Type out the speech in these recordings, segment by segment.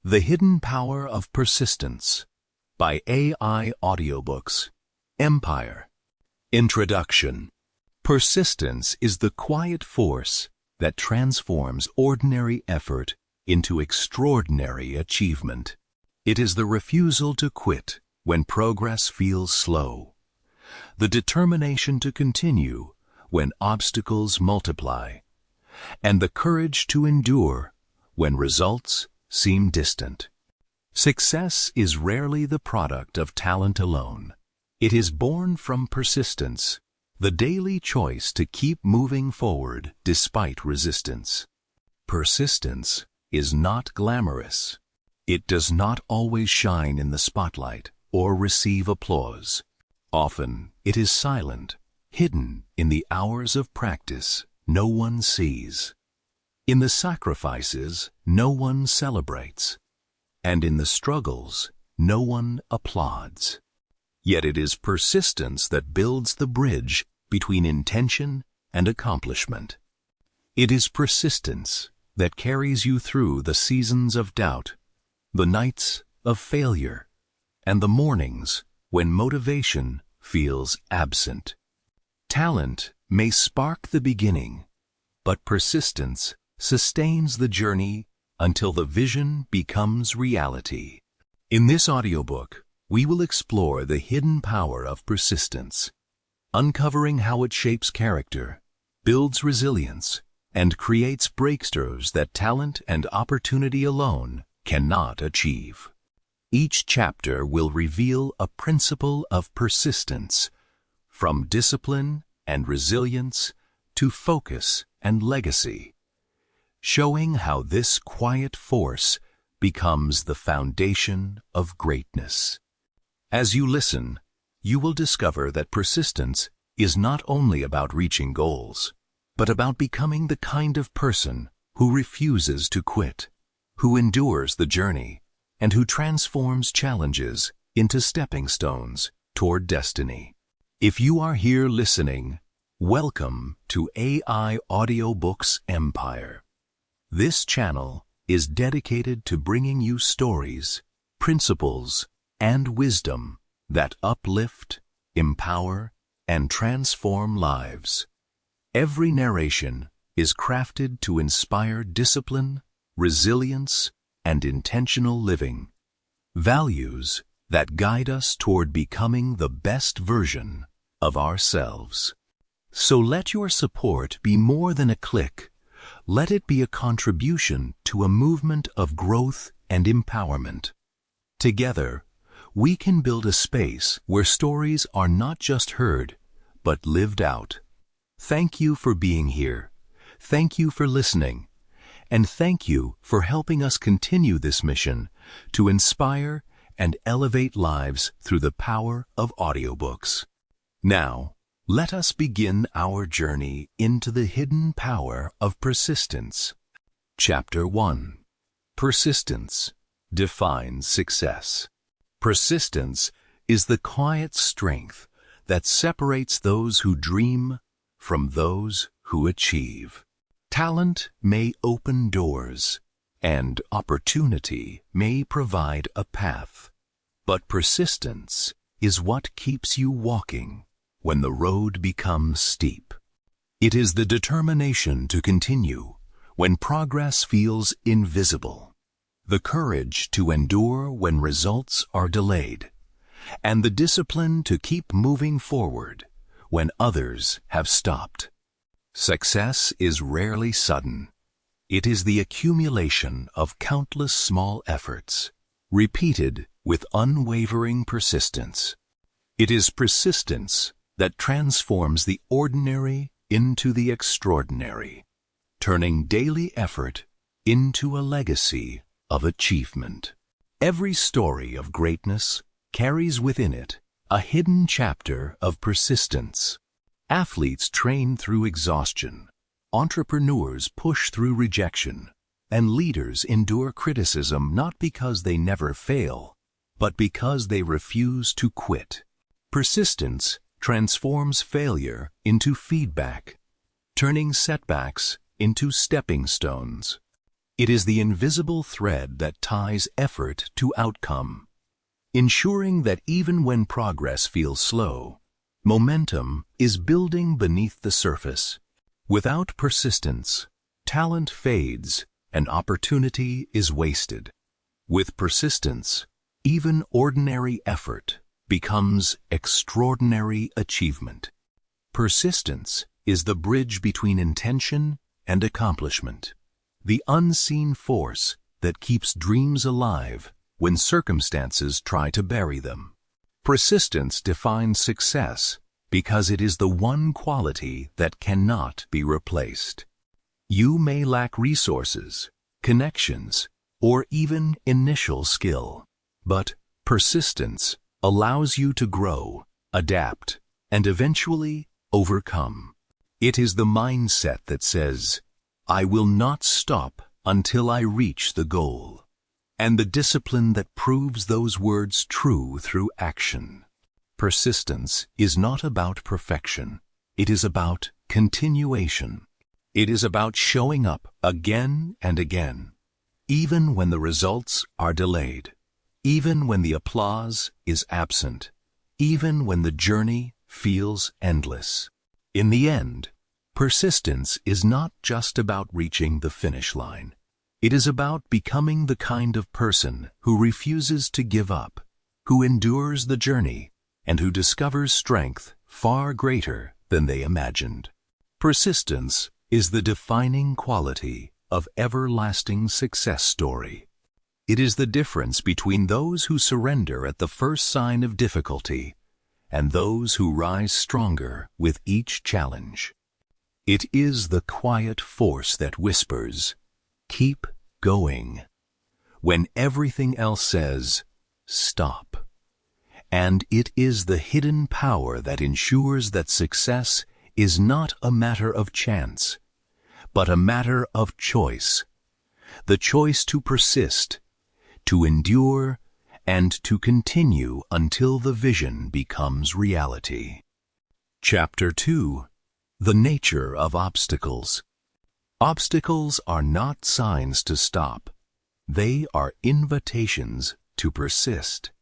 The Hidden Power of Persistence by AI Audiobooks. Empire. Introduction. Persistence is the quiet force that transforms ordinary effort into extraordinary achievement. It is the refusal to quit when progress feels slow, the determination to continue when obstacles multiply, and the courage to endure when results seem distant. Success is rarely the product of talent alone. It is born from persistence, the daily choice to keep moving forward despite resistance. Persistence is not glamorous. It does not always shine in the spotlight or receive applause. Often it is silent, hidden in the hours of practice no one sees, in the sacrifices no one celebrates, and in the struggles no one applauds. Yet it is persistence that builds the bridge between intention and accomplishment. It is persistence that carries you through the seasons of doubt, the nights of failure, and the mornings when motivation feels absent. Talent may spark the beginning, but persistence sustains the journey until the vision becomes reality. In this audiobook, we will explore the hidden power of persistence, uncovering how it shapes character, builds resilience, and creates breakthroughs that talent and opportunity alone cannot achieve. Each chapter will reveal a principle of persistence, from discipline and resilience to focus and legacy, showing how this quiet force becomes the foundation of greatness. As you listen, you will discover that persistence is not only about reaching goals, but about becoming the kind of person who refuses to quit, who endures the journey, and who transforms challenges into stepping stones toward destiny. If you are here listening, welcome to AI Audiobooks Empire. This channel is dedicated to bringing you stories, principles, and wisdom that uplift, empower, and transform lives. Every narration is crafted to inspire discipline, resilience, and intentional living, values that guide us toward becoming the best version of ourselves. So let your support be more than a click. Let it be a contribution to a movement of growth and empowerment. Together, we can build a space where stories are not just heard, but lived out. Thank you for being here. Thank you for listening. And thank you for helping us continue this mission to inspire and elevate lives through the power of audiobooks. Now, let us begin our journey into the hidden power of persistence. Chapter 1. Persistence defines success. Persistence is the quiet strength that separates those who dream from those who achieve. Talent may open doors, and opportunity may provide a path, but persistence is what keeps you walking when the road becomes steep. It is the determination to continue when progress feels invisible, the courage to endure when results are delayed, and the discipline to keep moving forward when others have stopped. Success is rarely sudden. It is the accumulation of countless small efforts, repeated with unwavering persistence. It is persistence that transforms the ordinary into the extraordinary, turning daily effort into a legacy of achievement. Every story of greatness carries within it a hidden chapter of persistence. Athletes train through exhaustion, entrepreneurs push through rejection, and leaders endure criticism not because they never fail, but because they refuse to quit. Persistence transforms failure into feedback, turning setbacks into stepping stones. It is the invisible thread that ties effort to outcome, ensuring that even when progress feels slow, momentum is building beneath the surface. Without persistence, talent fades and opportunity is wasted. With persistence, even ordinary effort becomes extraordinary achievement. Persistence is the bridge between intention and accomplishment, the unseen force that keeps dreams alive when circumstances try to bury them. Persistence defines success because it is the one quality that cannot be replaced. You may lack resources, connections, or even initial skill, but persistence allows you to grow, adapt, and eventually overcome. It is the mindset that says, "I will not stop until I reach the goal," and the discipline that proves those words true through action. Persistence is not about perfection. It is about continuation. It is about showing up again and again, even when the results are delayed, even when the applause is absent, even when the journey feels endless. In the end, persistence is not just about reaching the finish line. It is about becoming the kind of person who refuses to give up, who endures the journey, and who discovers strength far greater than they imagined. Persistence is the defining quality of everlasting success story. It is the difference between those who surrender at the first sign of difficulty and those who rise stronger with each challenge. It is the quiet force that whispers, "Keep going," when everything else says, "Stop." And it is the hidden power that ensures that success is not a matter of chance, but a matter of choice. The choice to persist, to endure, and to continue until the vision becomes reality. Chapter 2: The Nature of Obstacles. Obstacles are not signs to stop. They are invitations to persist.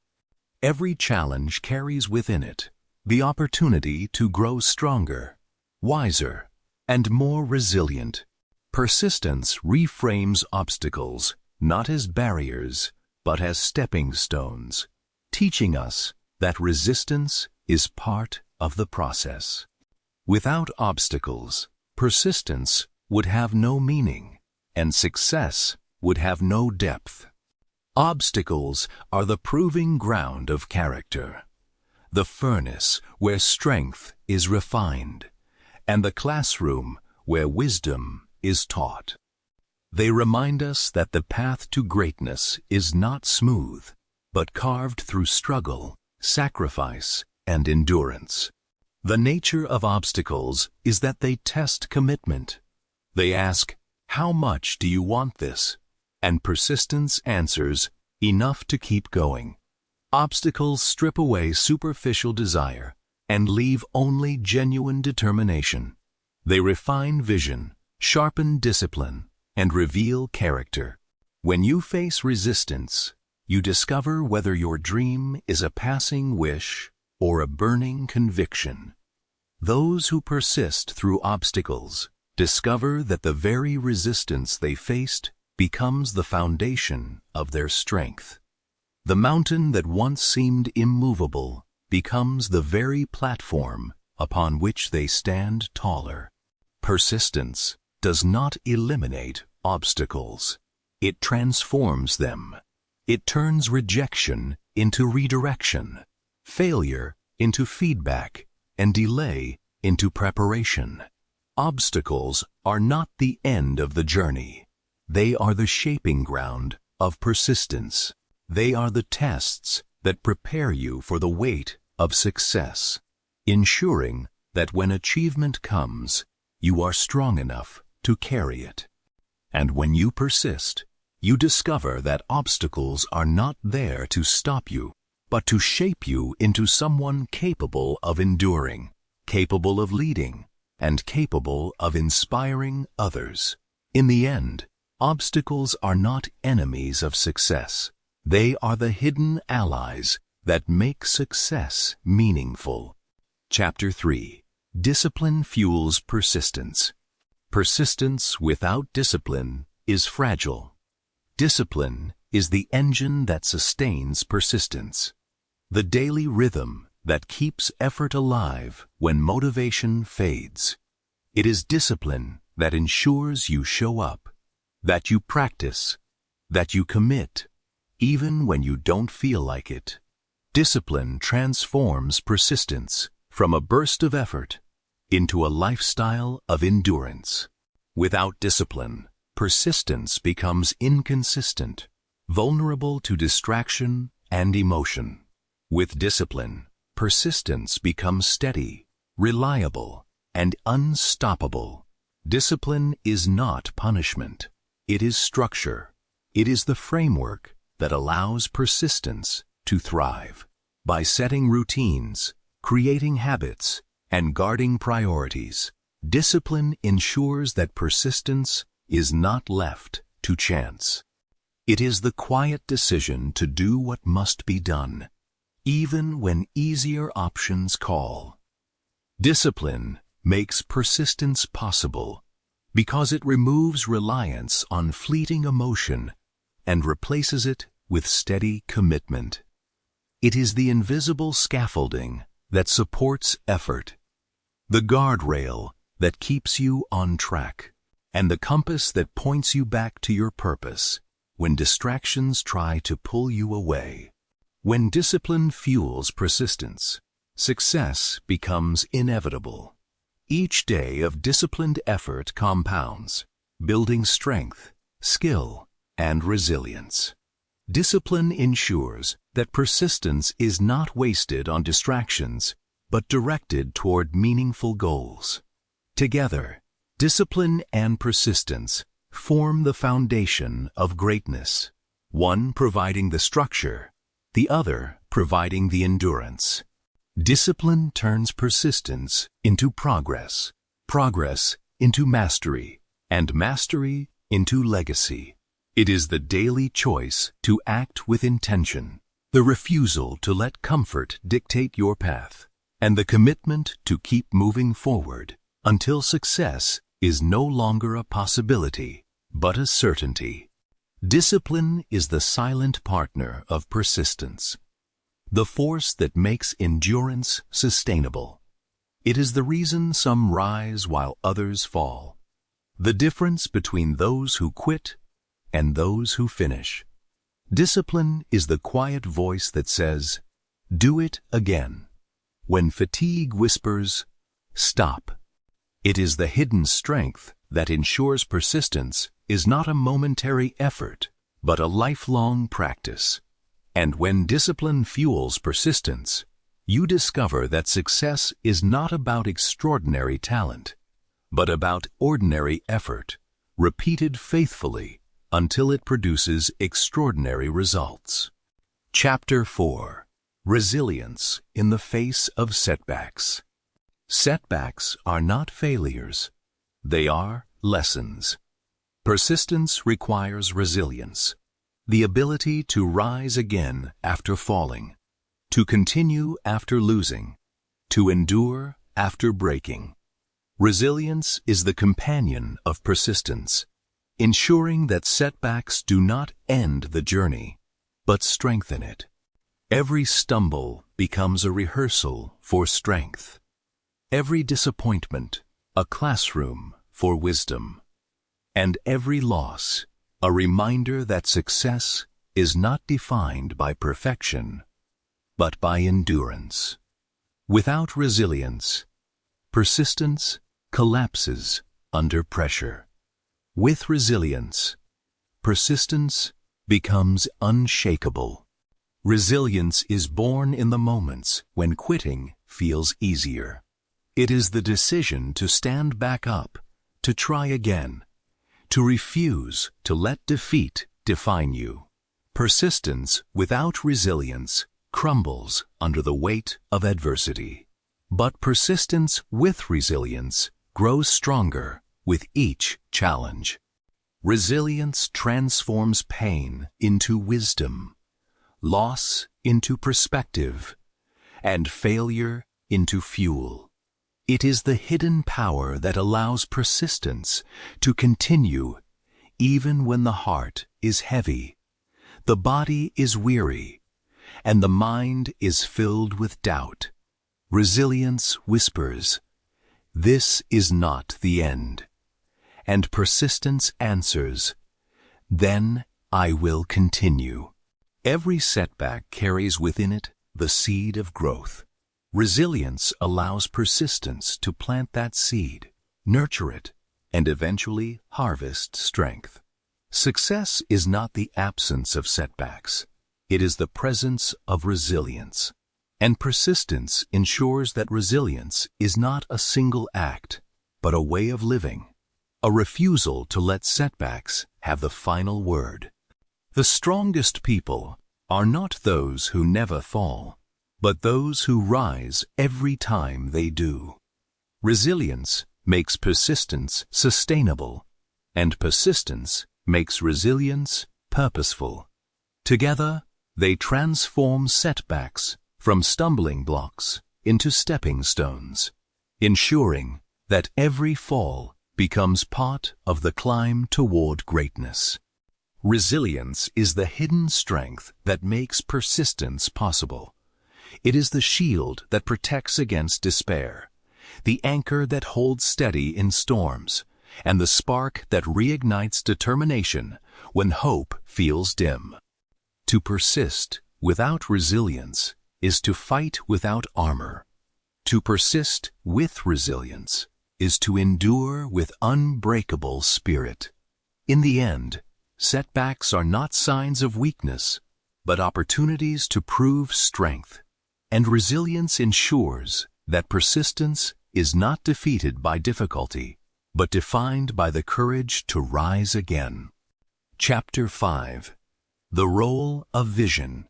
Every challenge carries within it the opportunity to grow stronger, wiser, and more resilient. Persistence reframes obstacles not as barriers, but as stepping stones, teaching us that resistance is part of the process. Without obstacles, persistence would have no meaning, and success would have no depth. Obstacles are the proving ground of character, the furnace where strength is refined, and the classroom where wisdom is taught. They remind us that the path to greatness is not smooth, but carved through struggle, sacrifice, and endurance. The nature of obstacles is that they test commitment. They ask, "How much do you want this?" And persistence answers, "Enough to keep going." Obstacles strip away superficial desire and leave only genuine determination. They refine vision, sharpen discipline, and reveal character. When you face resistance, you discover whether your dream is a passing wish or a burning conviction. Those who persist through obstacles discover that the very resistance they faced becomes the foundation of their strength. The mountain that once seemed immovable becomes the very platform upon which they stand taller. Persistence does not eliminate obstacles. It transforms them. It turns rejection into redirection, failure into feedback, and delay into preparation. Obstacles are not the end of the journey. They are the shaping ground of persistence. They are the tests that prepare you for the weight of success, ensuring that when achievement comes, you are strong enough to carry it. And when you persist, you discover that obstacles are not there to stop you, but to shape you into someone capable of enduring, capable of leading, and capable of inspiring others. In the end, Obstacles are not enemies of success. They are the hidden allies that make success meaningful. Chapter 3. Discipline fuels persistence. Persistence without discipline is fragile. Discipline is the engine that sustains persistence, the daily rhythm that keeps effort alive when motivation fades. It is discipline that ensures you show up, that you practice, that you commit, even when you don't feel like it. Discipline transforms persistence from a burst of effort into a lifestyle of endurance. Without discipline, persistence becomes inconsistent, vulnerable to distraction and emotion. With discipline, persistence becomes steady, reliable, and unstoppable. Discipline is not punishment. It is structure. It is the framework that allows persistence to thrive. By setting routines, creating habits, and guarding priorities, discipline ensures that persistence is not left to chance. It is the quiet decision to do what must be done, even when easier options call. Discipline makes persistence possible because it removes reliance on fleeting emotion and replaces it with steady commitment. It is the invisible scaffolding that supports effort, the guardrail that keeps you on track, and the compass that points you back to your purpose when distractions try to pull you away. When discipline fuels persistence, success becomes inevitable. Each day of disciplined effort compounds, building strength, skill, and resilience. Discipline ensures that persistence is not wasted on distractions, but directed toward meaningful goals. Together, discipline and persistence form the foundation of greatness, one providing the structure, the other providing the endurance. Discipline turns persistence into progress, progress into mastery, and mastery into legacy. It is the daily choice to act with intention, the refusal to let comfort dictate your path, and the commitment to keep moving forward until success is no longer a possibility, but a certainty. Discipline is the silent partner of persistence, the force that makes endurance sustainable. It is the reason some rise while others fall, the difference between those who quit and those who finish. Discipline is the quiet voice that says, "Do it again," when fatigue whispers, "Stop." It is the hidden strength that ensures persistence is not a momentary effort, but a lifelong practice. And when discipline fuels persistence, you discover that success is not about extraordinary talent, but about ordinary effort, repeated faithfully until it produces extraordinary results. Chapter 4. Resilience in the face of setbacks. Setbacks are not failures. They are lessons. Persistence requires resilience, the ability to rise again after falling, to continue after losing, to endure after breaking. Resilience is the companion of persistence, ensuring that setbacks do not end the journey, but strengthen it. Every stumble becomes a rehearsal for strength. Every disappointment, a classroom for wisdom. And every loss, a reminder that success is not defined by perfection, but by endurance. Without resilience, persistence collapses under pressure. With resilience, persistence becomes unshakable. Resilience is born in the moments when quitting feels easier. It is the decision to stand back up, to try again, to refuse to let defeat define you. Persistence without resilience crumbles under the weight of adversity. But persistence with resilience grows stronger with each challenge. Resilience transforms pain into wisdom, loss into perspective, and failure into fuel. It is the hidden power that allows persistence to continue even when the heart is heavy, the body is weary, and the mind is filled with doubt. Resilience whispers, "This is not the end." And persistence answers, "Then I will continue." Every setback carries within it the seed of growth. Resilience allows persistence to plant that seed, nurture it, and eventually harvest strength. Success is not the absence of setbacks. It is the presence of resilience. And persistence ensures that resilience is not a single act, but a way of living, a refusal to let setbacks have the final word. The strongest people are not those who never fall, but those who rise every time they do. Resilience makes persistence sustainable, and persistence makes resilience purposeful. Together, they transform setbacks from stumbling blocks into stepping stones, ensuring that every fall becomes part of the climb toward greatness. Resilience is the hidden strength that makes persistence possible. It is the shield that protects against despair, the anchor that holds steady in storms, and the spark that reignites determination when hope feels dim. To persist without resilience is to fight without armor. To persist with resilience is to endure with unbreakable spirit. In the end, setbacks are not signs of weakness, but opportunities to prove strength. And resilience ensures that persistence is not defeated by difficulty, but defined by the courage to rise again. Chapter 5. The Role of Vision.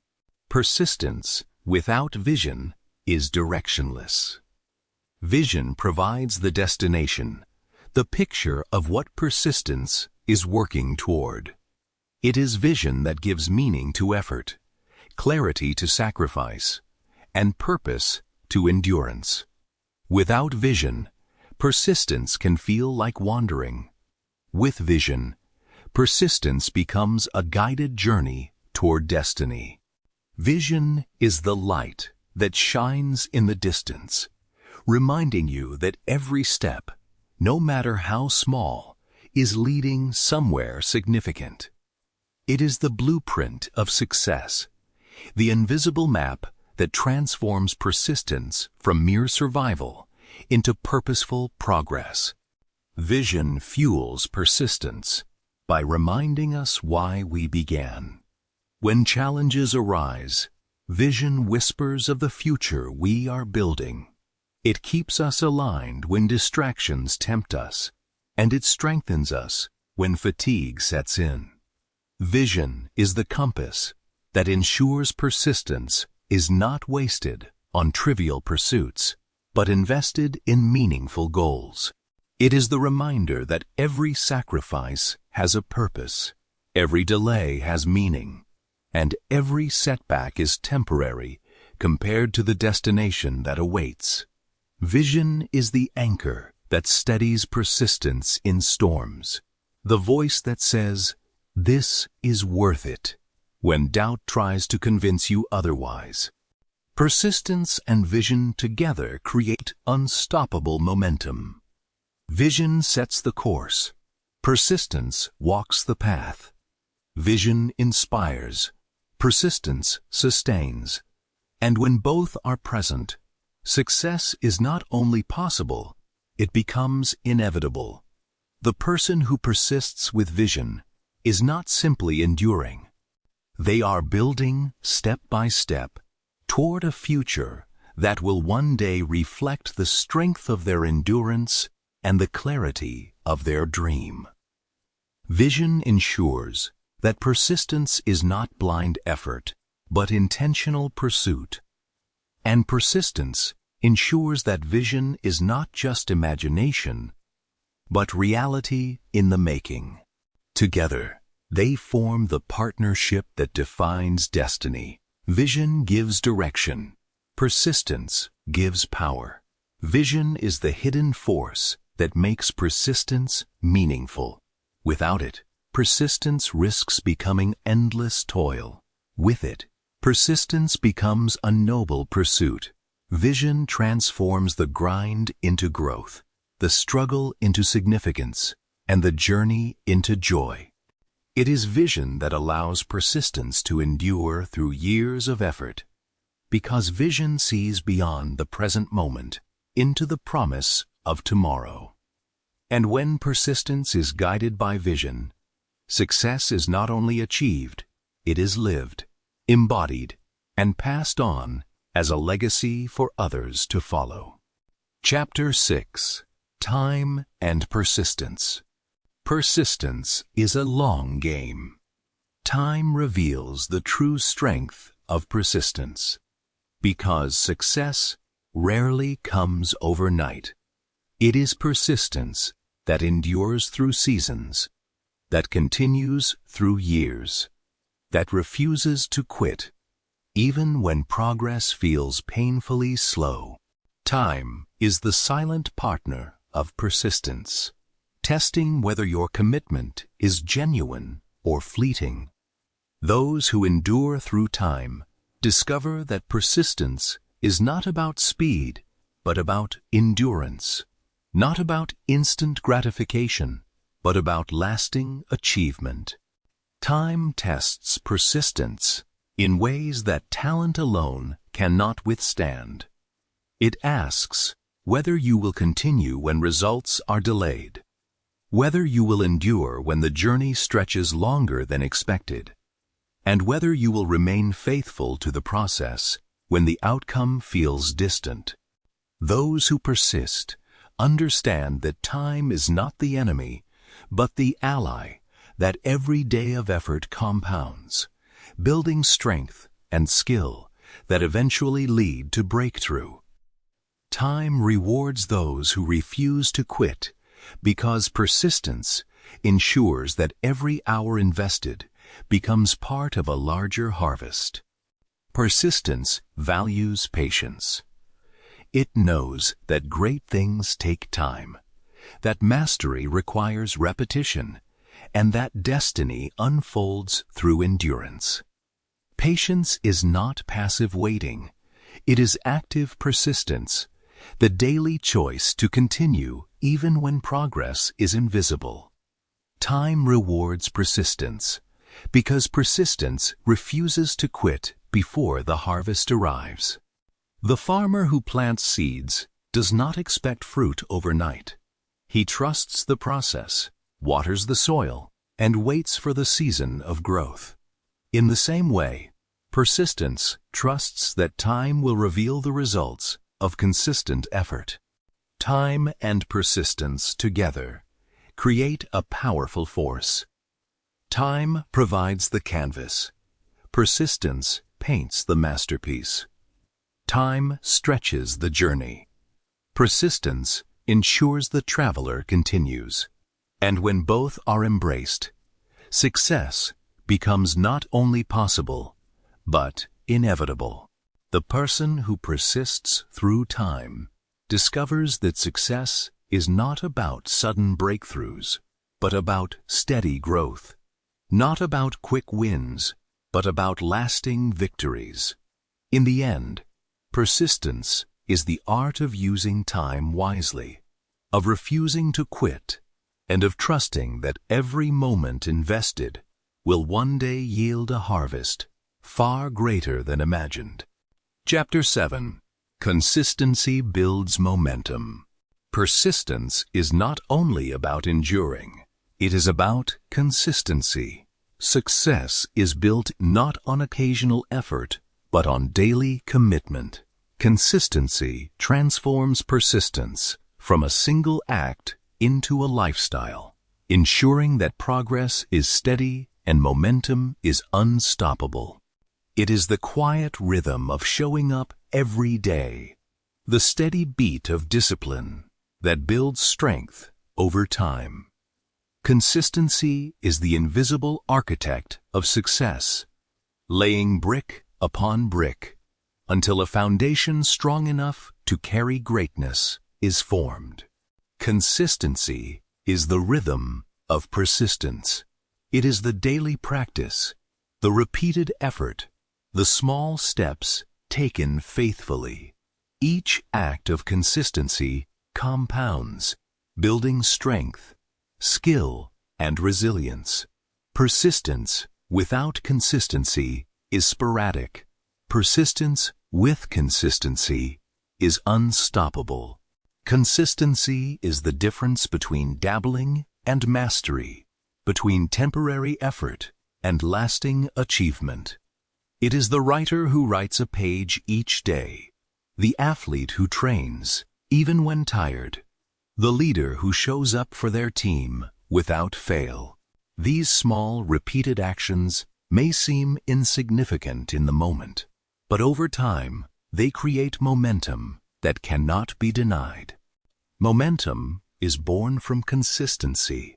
Persistence without vision is directionless. Vision provides the destination, the picture of what persistence is working toward. It is vision that gives meaning to effort, clarity to sacrifice, and purpose to endurance. Without vision, persistence can feel like wandering. With vision, persistence becomes a guided journey toward destiny. Vision is the light that shines in the distance, reminding you that every step, no matter how small, is leading somewhere significant. It is the blueprint of success, the invisible map that transforms persistence from mere survival into purposeful progress. Vision fuels persistence by reminding us why we began. When challenges arise, vision whispers of the future we are building. It keeps us aligned when distractions tempt us, and it strengthens us when fatigue sets in. Vision is the compass that ensures persistence is not wasted on trivial pursuits, but invested in meaningful goals. It is the reminder that every sacrifice has a purpose, every delay has meaning, and every setback is temporary compared to the destination that awaits. Vision is the anchor that steadies persistence in storms, the voice that says, "This is worth it," when doubt tries to convince you otherwise. Persistence and vision together create unstoppable momentum. Vision sets the course. Persistence walks the path. Vision inspires. Persistence sustains. And when both are present, success is not only possible, it becomes inevitable. The person who persists with vision is not simply enduring. They are building, step by step, toward a future that will one day reflect the strength of their endurance and the clarity of their dream. Vision ensures that persistence is not blind effort, but intentional pursuit. And persistence ensures that vision is not just imagination, but reality in the making. Together, they form the partnership that defines destiny. Vision gives direction. Persistence gives power. Vision is the hidden force that makes persistence meaningful. Without it, persistence risks becoming endless toil. With it, persistence becomes a noble pursuit. Vision transforms the grind into growth, the struggle into significance, and the journey into joy. It is vision that allows persistence to endure through years of effort, because vision sees beyond the present moment into the promise of tomorrow. And when persistence is guided by vision, success is not only achieved, it is lived, embodied, and passed on as a legacy for others to follow. Chapter 6. Time and Persistence. Persistence is a long game. Time reveals the true strength of persistence, because success rarely comes overnight. It is persistence that endures through seasons, that continues through years, that refuses to quit, even when progress feels painfully slow. Time is the silent partner of persistence, testing whether your commitment is genuine or fleeting. Those who endure through time discover that persistence is not about speed, but about endurance, not about instant gratification, but about lasting achievement. Time tests persistence in ways that talent alone cannot withstand. It asks whether you will continue when results are delayed, whether you will endure when the journey stretches longer than expected, and whether you will remain faithful to the process when the outcome feels distant. Those who persist understand that time is not the enemy, but the ally that every day of effort compounds, building strength and skill that eventually lead to breakthrough. Time rewards those who refuse to quit, because persistence ensures that every hour invested becomes part of a larger harvest. Persistence values patience. It knows that great things take time, that mastery requires repetition, and that destiny unfolds through endurance. Patience is not passive waiting. It is active persistence, the daily choice to continue even when progress is invisible. Time rewards persistence, because persistence refuses to quit before the harvest arrives. The farmer who plants seeds does not expect fruit overnight. He trusts the process, waters the soil, and waits for the season of growth. In the same way, persistence trusts that time will reveal the results of consistent effort. Time and persistence together create a powerful force. Time provides the canvas. Persistence paints the masterpiece. Time stretches the journey. Persistence ensures the traveler continues. And when both are embraced, success becomes not only possible, but inevitable. The person who persists through time discovers that success is not about sudden breakthroughs, but about steady growth. Not about quick wins, but about lasting victories. In the end, persistence is the art of using time wisely, of refusing to quit, and of trusting that every moment invested will one day yield a harvest far greater than imagined. Chapter 7. Consistency builds momentum. Persistence is not only about enduring, it is about consistency. Success is built not on occasional effort, but on daily commitment. Consistency transforms persistence from a single act into a lifestyle, ensuring that progress is steady and momentum is unstoppable. It is the quiet rhythm of showing up every day, the steady beat of discipline that builds strength over time. Consistency is the invisible architect of success, laying brick upon brick until a foundation strong enough to carry greatness is formed. Consistency is the rhythm of persistence. It is the daily practice, the repeated effort, the small steps taken faithfully. Each act of consistency compounds, building strength, skill, and resilience. Persistence without consistency is sporadic. Persistence with consistency is unstoppable. Consistency is the difference between dabbling and mastery, between temporary effort and lasting achievement. It is the writer who writes a page each day, the athlete who trains, even when tired, the leader who shows up for their team without fail. These small, repeated actions may seem insignificant in the moment, but over time, they create momentum that cannot be denied. Momentum is born from consistency.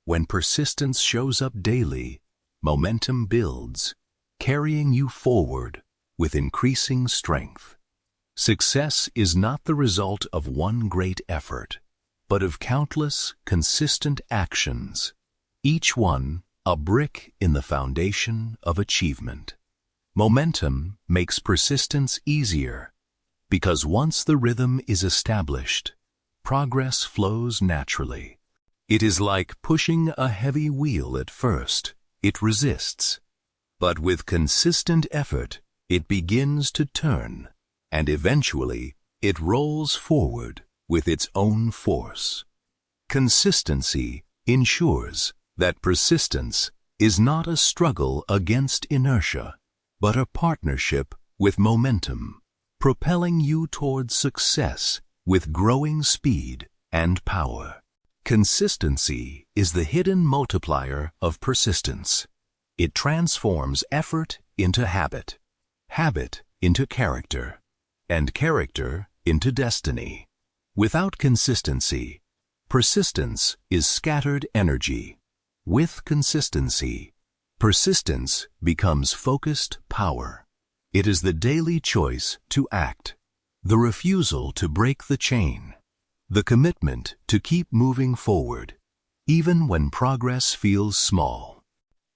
When persistence shows up daily, momentum builds, carrying you forward with increasing strength. Success is not the result of one great effort, but of countless consistent actions, each one a brick in the foundation of achievement. Momentum makes persistence easier, because once the rhythm is established, progress flows naturally. It is like pushing a heavy wheel at first. It resists, but with consistent effort, it begins to turn, and eventually it rolls forward with its own force. Consistency ensures that persistence is not a struggle against inertia, but a partnership with momentum, propelling you towards success with growing speed and power. Consistency is the hidden multiplier of persistence. It transforms effort into habit, habit into character, and character into destiny. Without consistency, persistence is scattered energy. With consistency, persistence becomes focused power. It is the daily choice to act, the refusal to break the chain, the commitment to keep moving forward, even when progress feels small.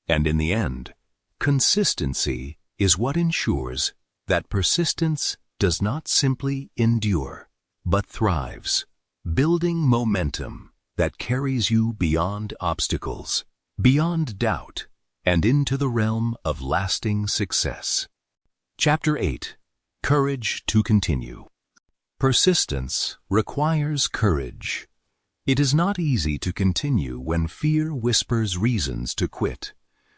And in the end, consistency is what ensures that persistence does not simply endure, but thrives, building momentum that carries you beyond obstacles, beyond doubt, and into the realm of lasting success. Chapter 8. Courage to continue. Persistence requires courage. It is not easy to continue when fear whispers reasons to quit,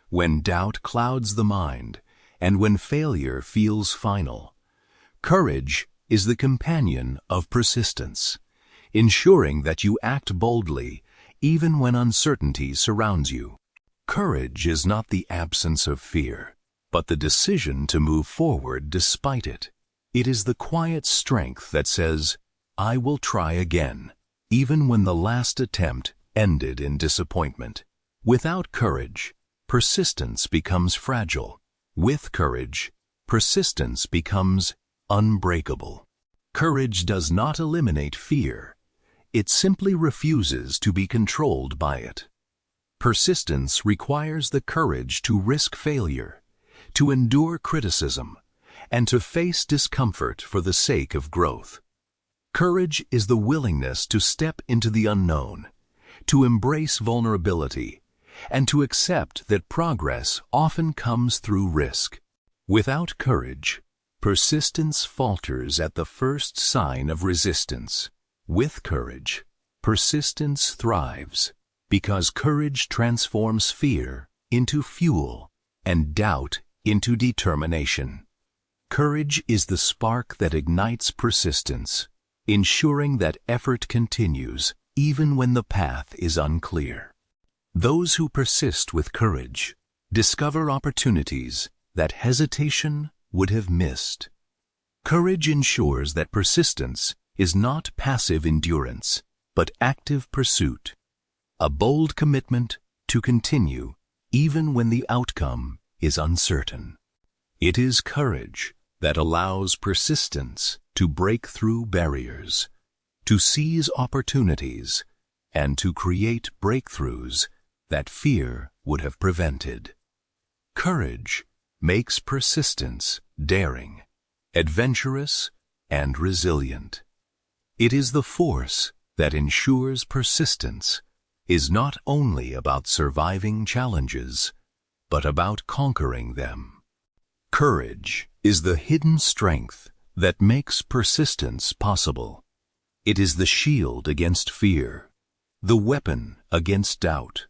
when doubt clouds the mind, and when failure feels final. Courage is the companion of persistence, ensuring that you act boldly even when uncertainty surrounds you. Courage is not the absence of fear, but the decision to move forward despite it. It is the quiet strength that says, "I will try again," even when the last attempt ended in disappointment. Without courage, persistence becomes fragile. With courage, persistence becomes unbreakable. Courage does not eliminate fear. It simply refuses to be controlled by it. Persistence requires the courage to risk failure, to endure criticism, and to face discomfort for the sake of growth. Courage is the willingness to step into the unknown, to embrace vulnerability, and to accept that progress often comes through risk. Without courage, persistence falters at the first sign of resistance. With courage, persistence thrives, because courage transforms fear into fuel and doubt into determination. Courage is the spark that ignites persistence, ensuring that effort continues even when the path is unclear. Those who persist with courage discover opportunities that hesitation would have missed. Courage ensures that persistence is not passive endurance, but active pursuit. a bold commitment to continue even when the outcome is uncertain. It is courage that allows persistence to break through barriers, to seize opportunities, and to create breakthroughs that fear would have prevented. Courage makes persistence daring, adventurous, and resilient. It is the force that ensures persistence is not only about surviving challenges, but about conquering them. Courage is the hidden strength that makes persistence possible. It is the shield against fear, the weapon against doubt,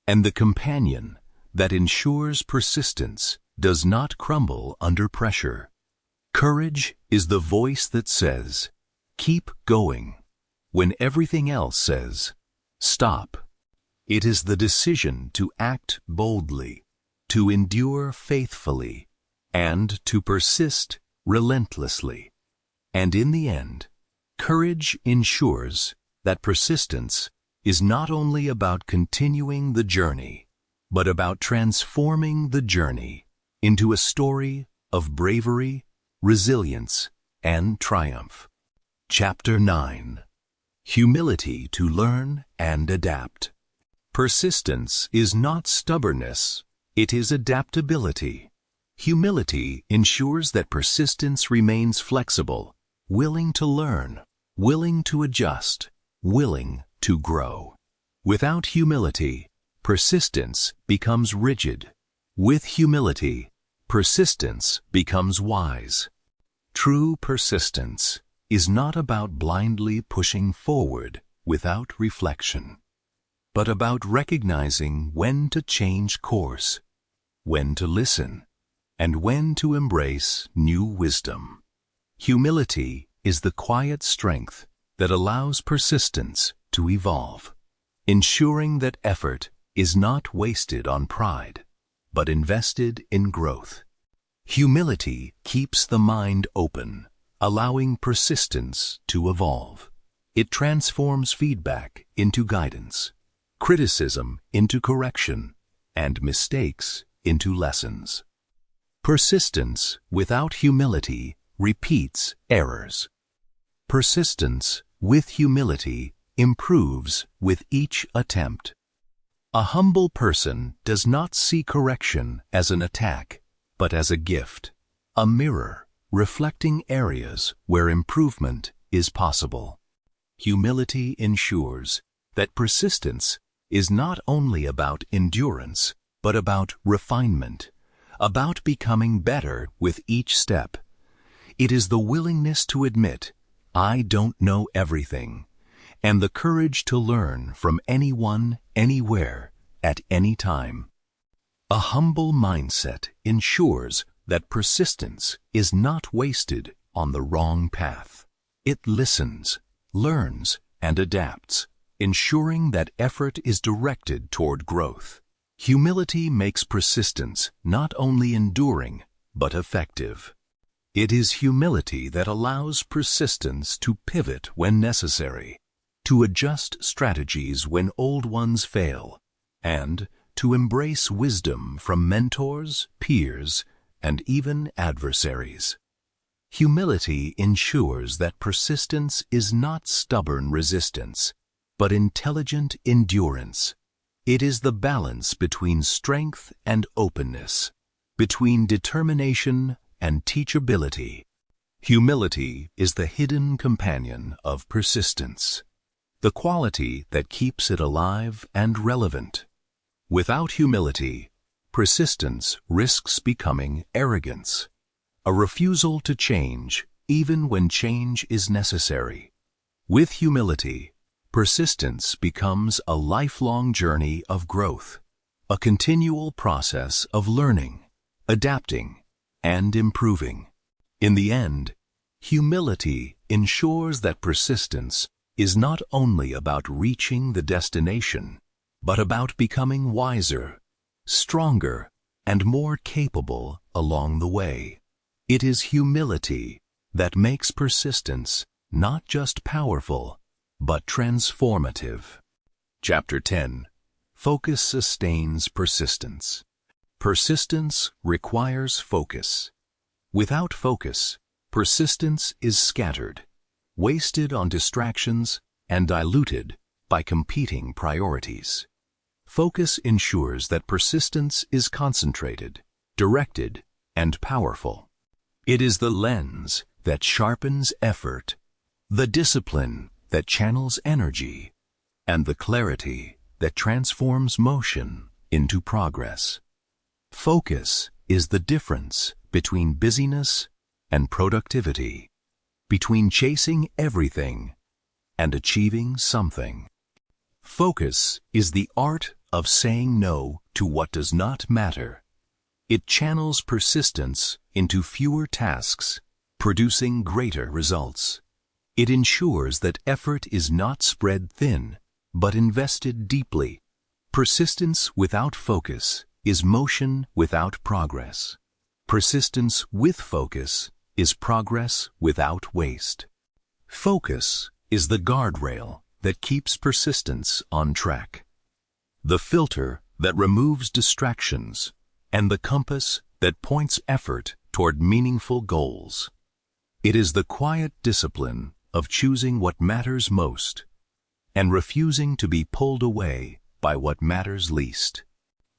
and the companion that ensures persistence does not crumble under pressure. Courage is the voice that says, "Keep going," when everything else says, "Stop." It is the decision to act boldly, to endure faithfully, and to persist relentlessly. And in the end, courage ensures that persistence is not only about continuing the journey, but about transforming the journey into a story of bravery, resilience, and triumph. Chapter 9. Humility to learn and adapt. Persistence is not stubbornness, it is adaptability. Humility ensures that persistence remains flexible, willing to learn, willing to adjust, willing to grow. Without humility, persistence becomes rigid. With humility, persistence becomes wise. True persistence is not about blindly pushing forward without reflection, but about recognizing when to change course, when to listen, and when to embrace new wisdom. Humility is the quiet strength that allows persistence to evolve, ensuring that effort is not wasted on pride, but invested in growth. Humility keeps the mind open, allowing persistence to evolve. It transforms feedback into guidance, criticism into correction, and mistakes into lessons. Persistence without humility repeats errors. Persistence with humility improves with each attempt. A humble person does not see correction as an attack, but as a gift, a mirror reflecting areas where improvement is possible. Humility ensures that persistence is not only about endurance, but about refinement, about becoming better with each step. It is the willingness to admit, "I don't know everything," and the courage to learn from anyone, anywhere, at any time. A humble mindset ensures that persistence is not wasted on the wrong path. It listens, learns, and adapts, ensuring that effort is directed toward growth. Humility makes persistence not only enduring, but effective. It is humility that allows persistence to pivot when necessary, to adjust strategies when old ones fail, and to embrace wisdom from mentors, peers, and even adversaries. Humility ensures that persistence is not stubborn resistance, but intelligent endurance. It is the balance between strength and openness, between determination and teachability. Humility is the hidden companion of persistence, the quality that keeps it alive and relevant. Without humility, persistence risks becoming arrogance, a refusal to change even when change is necessary. With humility, persistence becomes a lifelong journey of growth, a continual process of learning, adapting, and improving. In the end, humility ensures that persistence is not only about reaching the destination, but about becoming wiser, stronger, and more capable along the way. It is humility that makes persistence not just powerful, but transformative. Chapter 10. Focus sustains persistence. Persistence requires focus. Without focus, persistence is scattered, wasted on distractions, and diluted by competing priorities. Focus ensures that persistence is concentrated, directed, and powerful. It is the lens that sharpens effort, the discipline that channels energy, and the clarity that transforms motion into progress. Focus is the difference between busyness and productivity, between chasing everything and achieving something. Focus is the art of saying no to what does not matter. It channels persistence into fewer tasks, producing greater results. It ensures that effort is not spread thin, but invested deeply. Persistence without focus is motion without progress. Persistence with focus is progress without waste. Focus is the guardrail that keeps persistence on track, the filter that removes distractions, and the compass that points effort toward meaningful goals. It is the quiet discipline of choosing what matters most and refusing to be pulled away by what matters least.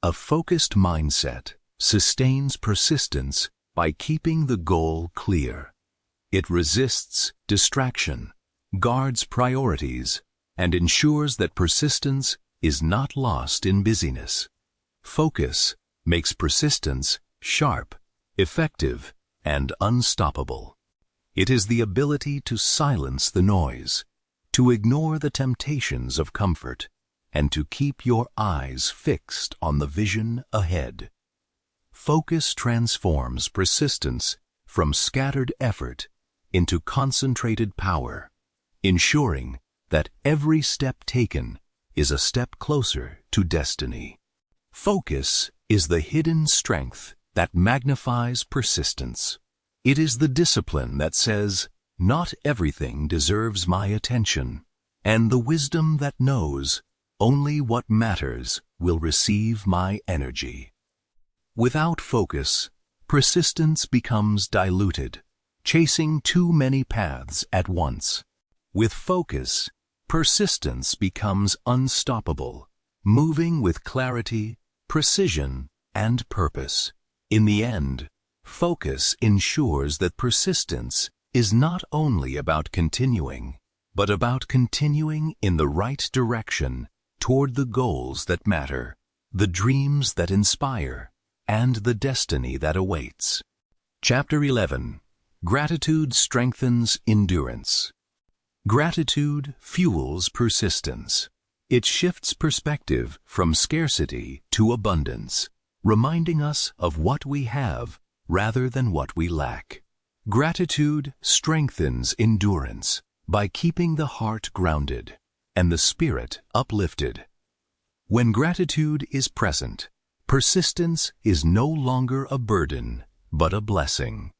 A focused mindset sustains persistence by keeping the goal clear. It resists distraction, guards priorities, and ensures that persistence is not lost in busyness. Focus makes persistence sharp, effective, and unstoppable. It is the ability to silence the noise, to ignore the temptations of comfort, and to keep your eyes fixed on the vision ahead. Focus transforms persistence from scattered effort into concentrated power, ensuring that every step taken is a step closer to destiny. Focus is the hidden strength that magnifies persistence. It is the discipline that says, "Not everything deserves my attention," and the wisdom that knows, "Only what matters will receive my energy." Without focus, persistence becomes diluted, chasing too many paths at once. With focus, persistence becomes unstoppable, moving with clarity, precision, and purpose. In the end, focus ensures that persistence is not only about continuing, but about continuing in the right direction toward the goals that matter, the dreams that inspire, and the destiny that awaits. Chapter 11. Gratitude strengthens endurance. Gratitude fuels persistence. It shifts perspective from scarcity to abundance, reminding us of what we have rather than what we lack. Gratitude strengthens endurance by keeping the heart grounded and the spirit uplifted. When gratitude is present, persistence is no longer a burden, but a blessing.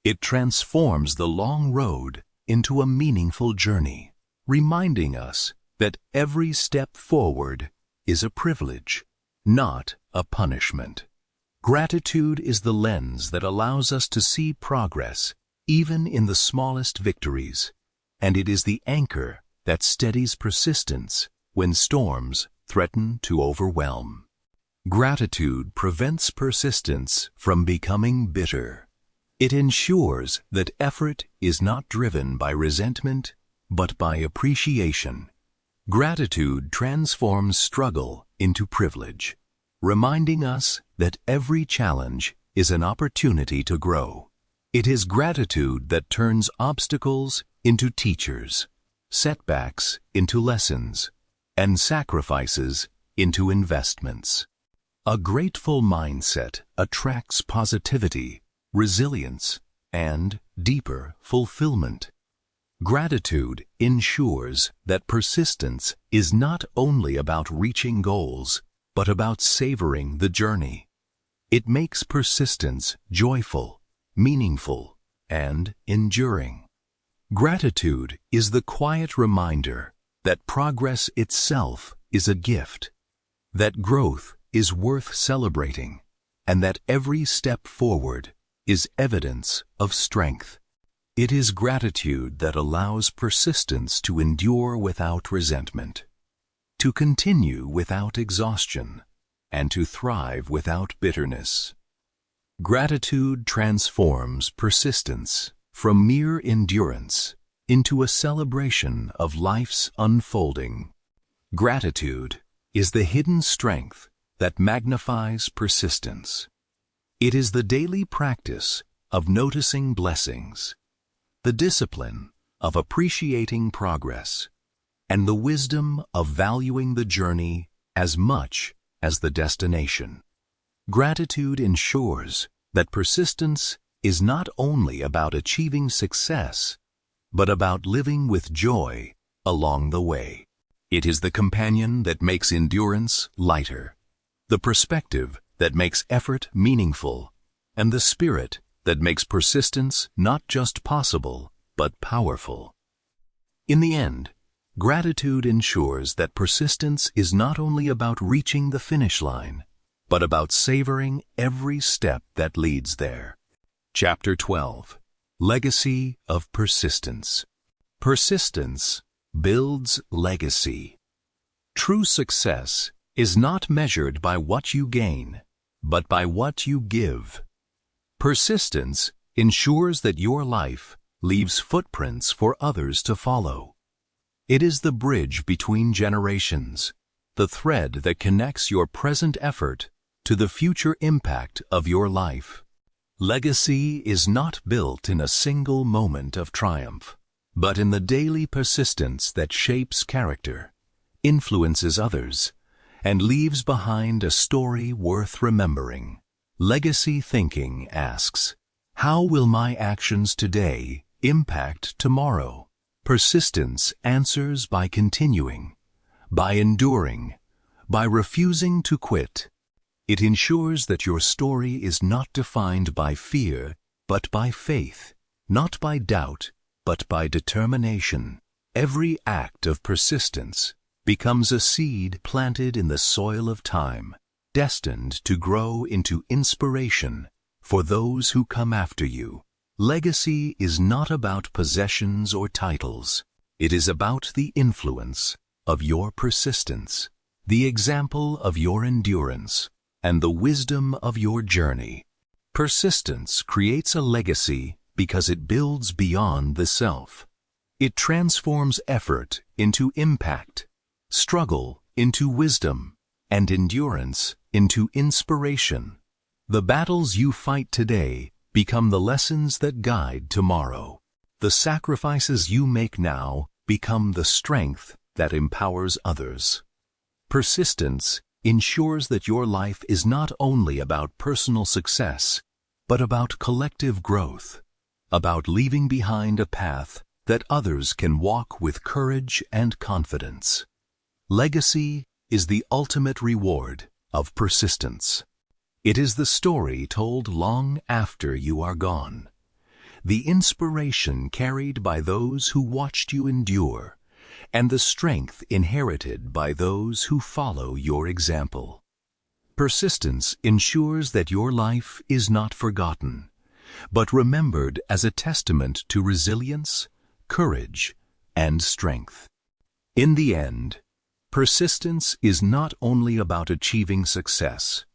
It transforms the long road into a meaningful journey, reminding us that every step forward is a privilege, not a punishment. Gratitude is the lens that allows us to see progress even in the smallest victories, and it is the anchor that steadies persistence when storms threaten to overwhelm. Gratitude prevents persistence from becoming bitter. It ensures that effort is not driven by resentment, but by appreciation. Gratitude transforms struggle into privilege, reminding us that every challenge is an opportunity to grow. It is gratitude that turns obstacles into teachers, setbacks into lessons, and sacrifices into investments. A grateful mindset attracts positivity, resilience, and deeper fulfillment. Gratitude ensures that persistence is not only about reaching goals, but about savoring the journey. It makes persistence joyful, meaningful, and enduring. Gratitude is the quiet reminder that progress itself is a gift, that growth is worth celebrating, and that every step forward is evidence of strength. It is gratitude that allows persistence to endure without resentment, to continue without exhaustion, and to thrive without bitterness. Gratitude transforms persistence from mere endurance into a celebration of life's unfolding. Gratitude is the hidden strength that magnifies persistence. It is the daily practice of noticing blessings, the discipline of appreciating progress, and the wisdom of valuing the journey as much as the destination. Gratitude ensures that persistence is not only about achieving success, but about living with joy along the way. It is the companion that makes endurance lighter, the perspective that makes effort meaningful, and the spirit that makes persistence not just possible, but powerful. In the end, gratitude ensures that persistence is not only about reaching the finish line, but about savoring every step that leads there. Chapter 12. Legacy of Persistence. Persistence builds legacy. True success is not measured by what you gain, but by what you give. Persistence ensures that your life leaves footprints for others to follow. It is the bridge between generations, the thread that connects your present effort to the future impact of your life. Legacy is not built in a single moment of triumph, but in the daily persistence that shapes character, influences others, and leaves behind a story worth remembering. Legacy thinking asks, how will my actions today impact tomorrow? Persistence answers by continuing, by enduring, by refusing to quit. It ensures that your story is not defined by fear, but by faith, not by doubt, but by determination. Every act of persistence becomes a seed planted in the soil of time, destined to grow into inspiration for those who come after you. Legacy is not about possessions or titles. It is about the influence of your persistence, the example of your endurance, and the wisdom of your journey. Persistence creates a legacy because it builds beyond the self. It transforms effort into impact, struggle into wisdom, and endurance into inspiration. The battles you fight today become the lessons that guide tomorrow. The sacrifices you make now become the strength that empowers others. Persistence ensures that your life is not only about personal success, but about collective growth, about leaving behind a path that others can walk with courage and confidence. Legacy is the ultimate reward of persistence. It is the story told long after you are gone, the inspiration carried by those who watched you endure, and the strength inherited by those who follow your example. Persistence ensures that your life is not forgotten, but remembered as a testament to resilience, courage, and strength. In the end, persistence is not only about achieving success.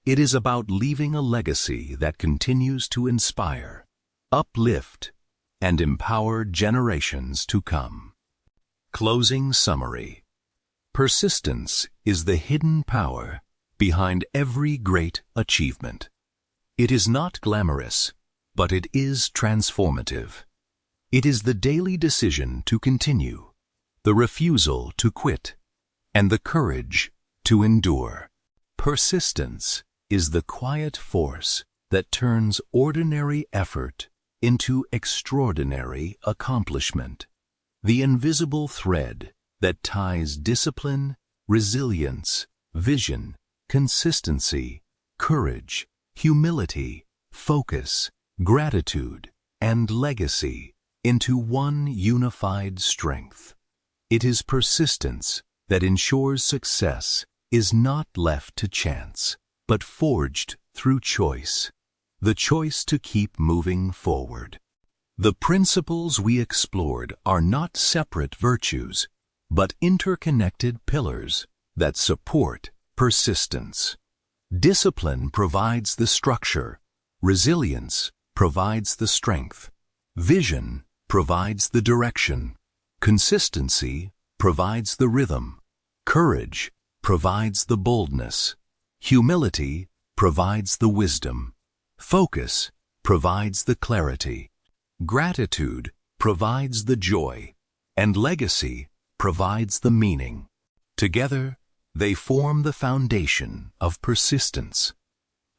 It is about leaving a legacy that continues to inspire, uplift, and empower generations to come. Closing summary. Persistence is the hidden power behind every great achievement. It is not glamorous, but it is transformative. It is the daily decision to continue, the refusal to quit, and the courage to endure. Persistence is the quiet force that turns ordinary effort into extraordinary accomplishment. The invisible thread that ties discipline, resilience, vision, consistency, courage, humility, focus, gratitude, and legacy into one unified strength. It is persistence that ensures success is not left to chance, but forged through choice, the choice to keep moving forward. The principles we explored are not separate virtues, but interconnected pillars that support persistence. Discipline provides the structure, resilience provides the strength, vision provides the direction, consistency provides the rhythm, courage provides the boldness, humility provides the wisdom, focus provides the clarity, gratitude provides the joy, and legacy provides the meaning. Together, they form the foundation of persistence,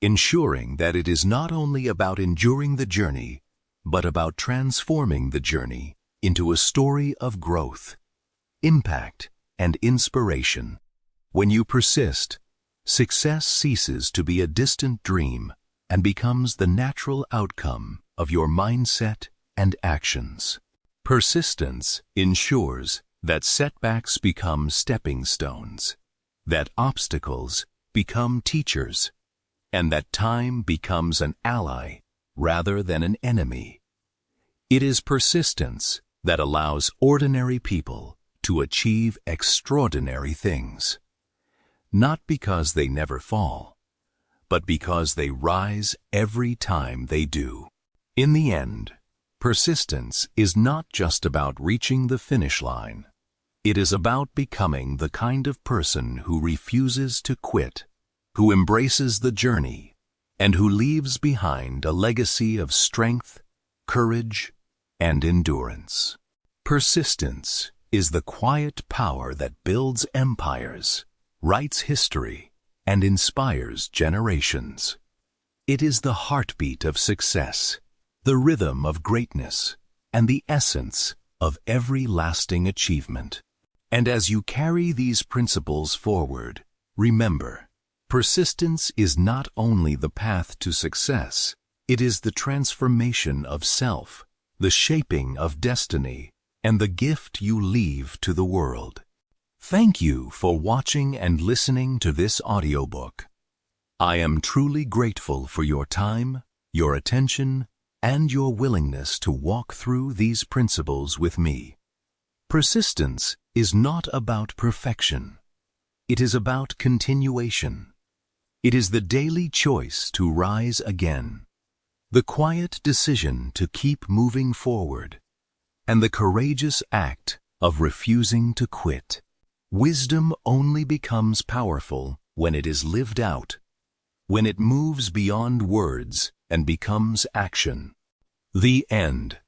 ensuring that it is not only about enduring the journey, but about transforming the journey into a story of growth, impact, and inspiration. When you persist, success ceases to be a distant dream and becomes the natural outcome of your mindset and actions. Persistence ensures that setbacks become stepping stones, that obstacles become teachers, and that time becomes an ally rather than an enemy. It is persistence that allows ordinary people to achieve extraordinary things, not because they never fall, but because they rise every time they do. In the end, persistence is not just about reaching the finish line. It is about becoming the kind of person who refuses to quit, who embraces the journey, and who leaves behind a legacy of strength, courage, and endurance. Persistence is the quiet power that builds empires, writes history, and inspires generations. It is the heartbeat of success, the rhythm of greatness, and the essence of every lasting achievement. And as you carry these principles forward, remember, persistence is not only the path to success, it is the transformation of self, the shaping of destiny, and the gift you leave to the world. Thank you for watching and listening to this audiobook. I am truly grateful for your time, your attention, and your willingness to walk through these principles with me. Persistence is not about perfection. It is about continuation. It is the daily choice to rise again, the quiet decision to keep moving forward, and the courageous act of refusing to quit. Wisdom only becomes powerful when it is lived out, when it moves beyond words and becomes action. The end.